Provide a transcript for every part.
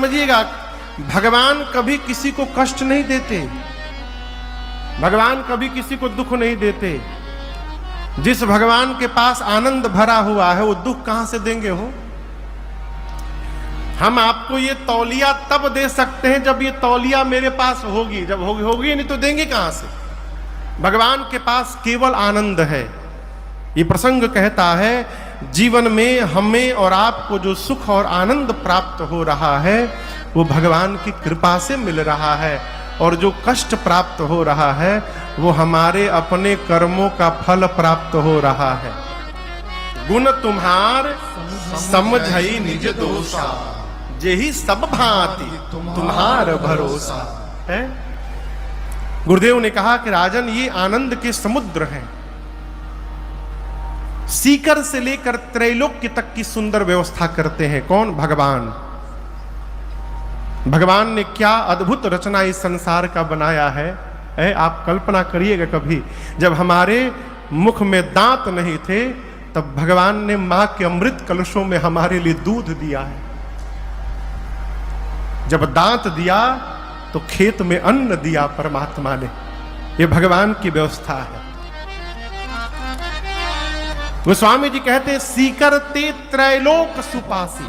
समझिएगा, भगवान कभी किसी को कष्ट नहीं देते, भगवान कभी किसी को दुख नहीं देते। जिस भगवान के पास आनंद भरा हुआ है वो दुख कहां से देंगे हो। हम आपको ये तौलिया तब दे सकते हैं जब ये तौलिया मेरे पास होगी, जब होगी नहीं तो देंगे कहां से। भगवान के पास केवल आनंद है। ये प्रसंग कहता है जीवन में हमें और आपको जो सुख और आनंद प्राप्त हो रहा है वो भगवान की कृपा से मिल रहा है, और जो कष्ट प्राप्त हो रहा है वो हमारे अपने कर्मों का फल प्राप्त हो रहा है। गुण तुम्हार समझई निज दोषा, जेहि सब भांति तुम्हार भरोसा है। गुरुदेव ने कहा कि राजन ये आनंद के समुद्र हैं, सीकर से लेकर त्रैलोक्य तक की सुंदर व्यवस्था करते हैं कौन? भगवान। भगवान ने क्या अद्भुत रचना इस संसार का बनाया है। आप कल्पना करिएगा, कभी जब हमारे मुख में दांत नहीं थे तब भगवान ने मां के अमृत कलशों में हमारे लिए दूध दिया है। जब दांत दिया तो खेत में अन्न दिया परमात्मा ने। यह भगवान की व्यवस्था है। गोस्वामी जी कहते हैं सीकर ते त्रैलोक सुपासी,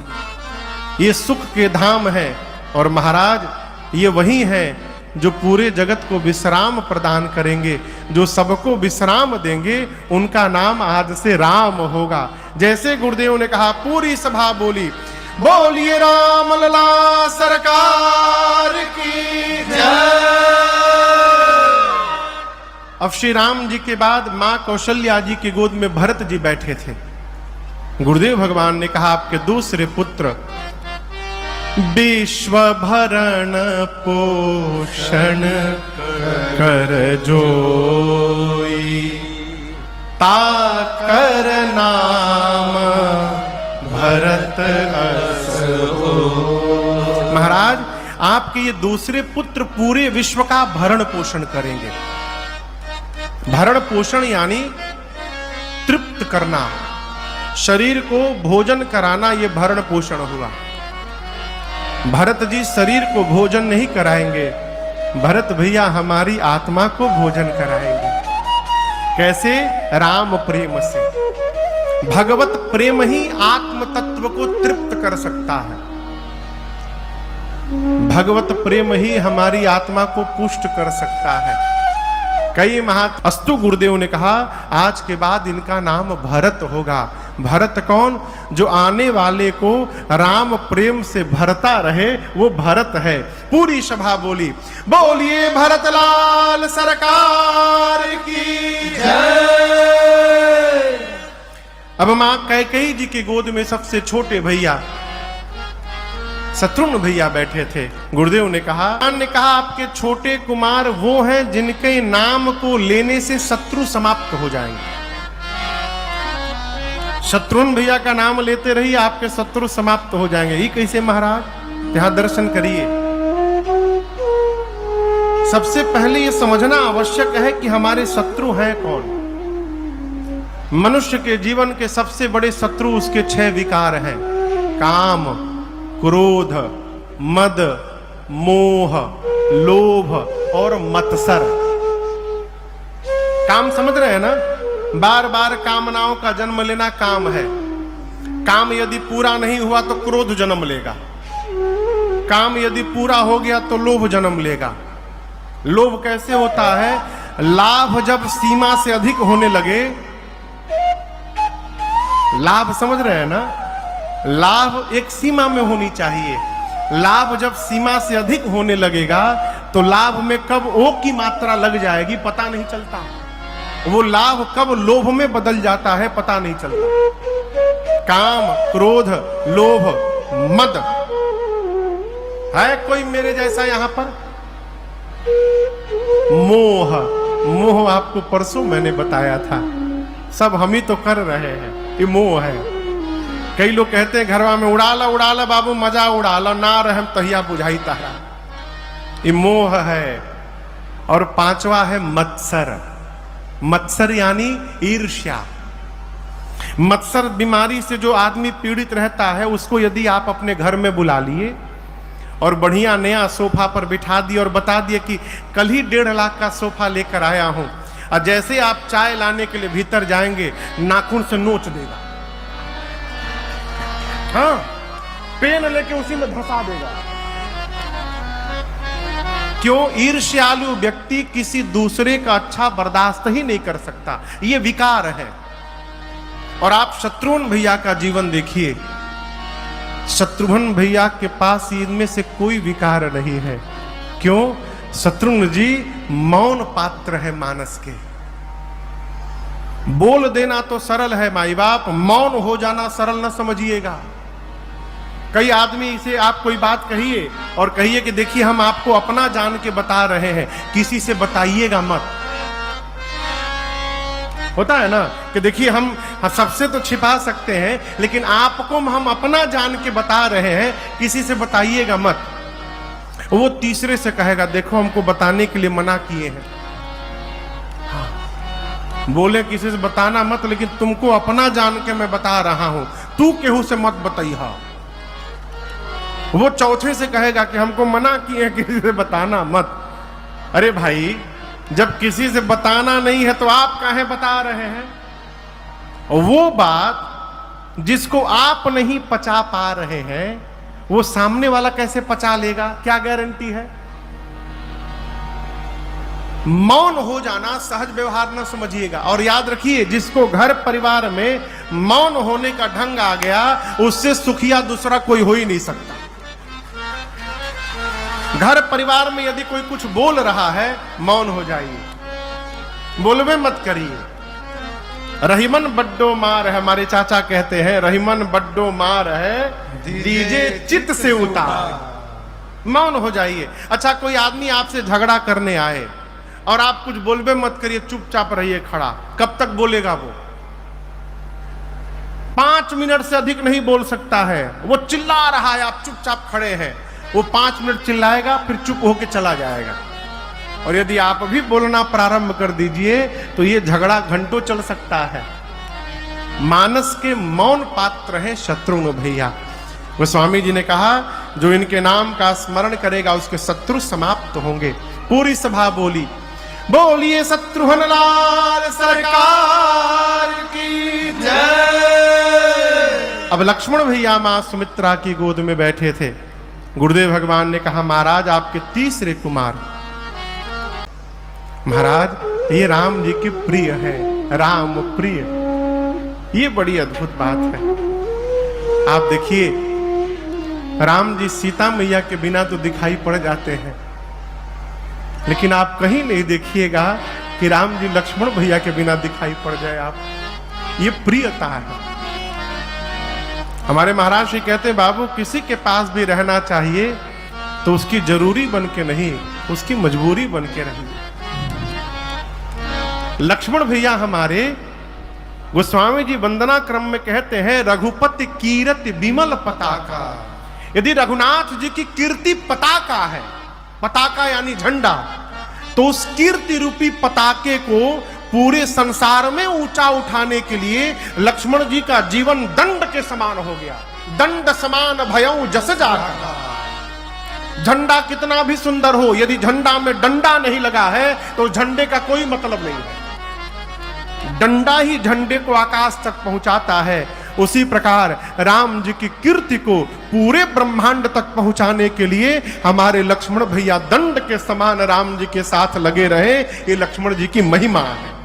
ये सुख के धाम है। और महाराज ये वही है जो पूरे जगत को विश्राम प्रदान करेंगे, जो सबको विश्राम देंगे। उनका नाम आज से राम होगा। जैसे गुरुदेव ने कहा, पूरी सभा बोली, बोलिए राम लला सरकार की जय। अब श्री राम जी के बाद मां कौशल्या जी की गोद में भरत जी बैठे थे। गुरुदेव भगवान ने कहा, आपके दूसरे पुत्र विश्व भरण पोषण कर जोई, ताकर नाम भरत अस होई। महाराज आपके ये दूसरे पुत्र पूरे विश्व का भरण पोषण करेंगे। भरण पोषण यानी तृप्त करना, शरीर को भोजन कराना, ये भरण पोषण हुआ। भरत जी शरीर को भोजन नहीं कराएंगे, भरत भैया हमारी आत्मा को भोजन कराएंगे। कैसे? राम प्रेम से। भगवत प्रेम ही आत्म तत्व को तृप्त कर सकता है। भगवत प्रेम ही हमारी आत्मा को पुष्ट कर सकता है। कई अस्तु गुरुदेव ने कहा, आज के बाद इनका नाम भरत होगा। भरत कौन? जो आने वाले को राम प्रेम से भरता रहे, वो भरत है। पूरी सभा बोली, बोलिए भरत लाल सरकार की जय। अब मां कैकेयी जी की गोद में सबसे छोटे भैया शत्रुघ्न भैया बैठे थे। गुरुदेव ने कहा, आपके छोटे कुमार वो हैं जिनके नाम को लेने से शत्रु समाप्त हो जाएंगे। शत्रुघ्न भैया का नाम लेते रहिए, आपके शत्रु समाप्त हो जाएंगे। ये कैसे महाराज? यहां दर्शन करिए। सबसे पहले ये समझना आवश्यक है कि हमारे शत्रु हैं कौन। मनुष्य के जीवन के सबसे बड़े शत्रु उसके 6 विकार हैं: काम, क्रोध, मद, मोह, लोभ और मत्सर। काम समझ रहे हैं ना? बार बार कामनाओं का जन्म लेना काम है। काम यदि पूरा नहीं हुआ तो क्रोध जन्म लेगा, काम यदि पूरा हो गया तो लोभ जन्म लेगा। लोभ कैसे होता है? लाभ जब सीमा से अधिक होने लगे, लाभ समझ रहे हैं ना? लाभ एक सीमा में होनी चाहिए। लाभ जब सीमा से अधिक होने लगेगा तो लाभ में कब ओ की मात्रा लग जाएगी पता नहीं चलता। वो लाभ कब लोभ में बदल जाता है पता नहीं चलता। काम, क्रोध, लोभ, मद। है कोई मेरे जैसा यहां पर? मोह। मोह आपको परसों मैंने बताया था, सब हम ही तो कर रहे हैं। ये मोह है। कई लोग कहते हैं घरवा में उड़ा ला बाबू, मजा उड़ा ला, ना रहम तहिया बुझाई तारा। ये मोह है। और 5वां है मत्सर। मत्सर यानी ईर्ष्या। मत्सर बीमारी से जो आदमी पीड़ित रहता है उसको यदि आप अपने घर में बुला लिए और बढ़िया नया सोफा पर बिठा दिया और बता दिया कि कल ही 1.5 लाख का सोफा लेकर आया हूं, और जैसे आप चाय लाने के लिए भीतर जाएंगे नाखून से नोच देगा, हाँ, पेन लेके उसी में धंसा देगा। क्यों? ईर्ष्यालु व्यक्ति किसी दूसरे का अच्छा बर्दाश्त ही नहीं कर सकता, ये विकार है। और आप शत्रुघ्न भैया का जीवन देखिए, शत्रुघ्न भैया के पास इनमें से कोई विकार नहीं है। क्यों? शत्रुघ्न जी मौन पात्र है मानस के। बोल देना तो सरल है माई बाप, मौन हो जाना सरल न समझिएगा। कई आदमी से आप कोई बात कहिए और कहिए कि देखिए हम आपको अपना जान के बता रहे हैं, किसी से बताइएगा मत। होता है ना कि देखिए हम सबसे तो छिपा सकते हैं, लेकिन आपको हम अपना जान के बता रहे हैं, किसी से बताइएगा मत। वो तीसरे से कहेगा देखो हमको बताने के लिए मना किए हैं, बोले किसी से बताना मत, लेकिन तुमको अपना जान के मैं बता रहा हूं, तू केहू से मत बताइए। वो चौथे से कहेगा कि हमको मना किए हैं किसी से बताना मत। अरे भाई, जब किसी से बताना नहीं है तो आप काहे बता रहे हैं? वो बात जिसको आप नहीं पचा पा रहे हैं, वो सामने वाला कैसे पचा लेगा? क्या गारंटी है? मौन हो जाना सहज व्यवहार न समझिएगा। और याद रखिए, जिसको घर परिवार में मौन होने का ढंग आ गया, उससे सुखिया दूसरा कोई हो ही नहीं सकता। घर परिवार में यदि कोई कुछ बोल रहा है, मौन हो जाइए, बोलवे मत करिए। रहीमन बड्डो मार है, हमारे चाचा कहते हैं, रहीमन बड्डो मार है दीजे चित से उतार। मौन हो जाइए। अच्छा, कोई आदमी आपसे झगड़ा करने आए और आप कुछ बोलबे मत करिए, चुपचाप रहिए खड़ा। कब तक बोलेगा वो? 5 मिनट से अधिक नहीं बोल सकता है। वो चिल्ला रहा है, आप चुपचाप खड़े हैं, वो 5 मिनट चिल्लाएगा, फिर चुप होके चला जाएगा। और यदि आप भी बोलना प्रारंभ कर दीजिए तो ये झगड़ा घंटों चल सकता है। मानस के मौन पात्र हैं शत्रुघ्न भैया। गोस्वामी जी ने कहा, जो इनके नाम का स्मरण करेगा उसके शत्रु समाप्त होंगे। पूरी सभा बोली, बोलिए शत्रुघ्न लाल सरकार की जय। अब लक्ष्मण भैया मां सुमित्रा की गोद में बैठे थे। गुरुदेव भगवान ने कहा, महाराज आपके तीसरे कुमार, महाराज ये राम जी के प्रिय है, राम प्रिय। ये बड़ी अद्भुत बात है। आप देखिए, राम जी सीता मैया के बिना तो दिखाई पड़ जाते हैं, लेकिन आप कहीं नहीं देखिएगा कि राम जी लक्ष्मण भैया के बिना दिखाई पड़ जाए। आप, ये प्रियता है। हमारे महाराज जी कहते हैं, बाबू किसी के पास भी रहना चाहिए तो उसकी जरूरी बन के नहीं, उसकी मजबूरी बन के रहिए। लक्ष्मण भैया हमारे गोस्वामी जी वंदना क्रम में कहते हैं, रघुपति कीर्ति विमल पताका। यदि रघुनाथ जी की कीर्ति पताका है, पताका यानी झंडा, तो उस कीर्ति रूपी पताके को पूरे संसार में ऊंचा उठाने के लिए लक्ष्मण जी का जीवन दंड के समान हो गया। दंड समान भयऊ जस जाता। झंडा कितना भी सुंदर हो, यदि झंडा में डंडा नहीं लगा है तो झंडे का कोई मतलब नहीं है। डंडा ही झंडे को आकाश तक पहुंचाता है। उसी प्रकार राम जी की कीर्ति को पूरे ब्रह्मांड तक पहुंचाने के लिए हमारे लक्ष्मण भैया दंड के समान राम जी के साथ लगे रहे। ये लक्ष्मण जी की महिमा है।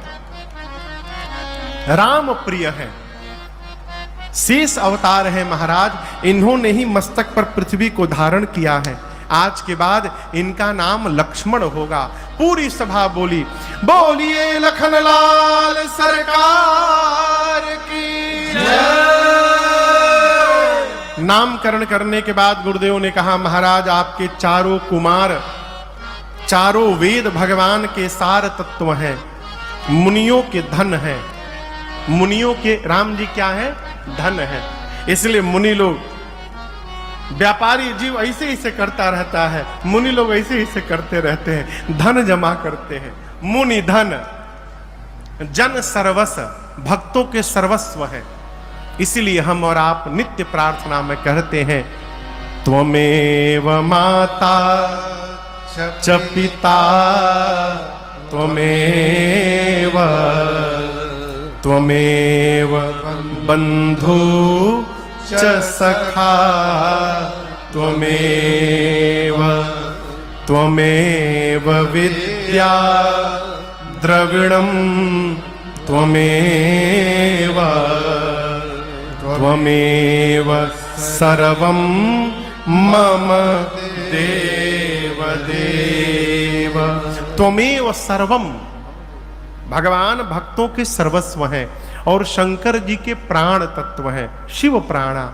राम प्रिय है, शेष अवतार है महाराज। इन्होंने ही मस्तक पर पृथ्वी को धारण किया है। आज के बाद इनका नाम लक्ष्मण होगा। पूरी सभा बोली, बोलिए लखन लाल सरकार की जय। नामकरण करने के बाद गुरुदेव ने कहा, महाराज आपके चारों कुमार चारों वेद भगवान के सार तत्व हैं, मुनियों के धन हैं। मुनियों के राम जी क्या है? धन है। इसलिए मुनि लोग, व्यापारी जीव ऐसे ही से करता रहता है, मुनि लोग ऐसे ही से करते रहते हैं, धन जमा करते हैं। मुनि धन, जन सर्वस्व, भक्तों के सर्वस्व है। इसीलिए हम और आप नित्य प्रार्थना में कहते हैं त्वमेव माता च पिता त्वमेव त्वमेव बंधु च सखा त्वमेव त्वमेव विद्या द्रविणं त्वमेव त्वमेव सर्वं मम देव देव। त्वमेव सर्वम, भगवान भक्तों के सर्वस्व हैं और शंकर जी के प्राण तत्व हैं, शिव प्राणा।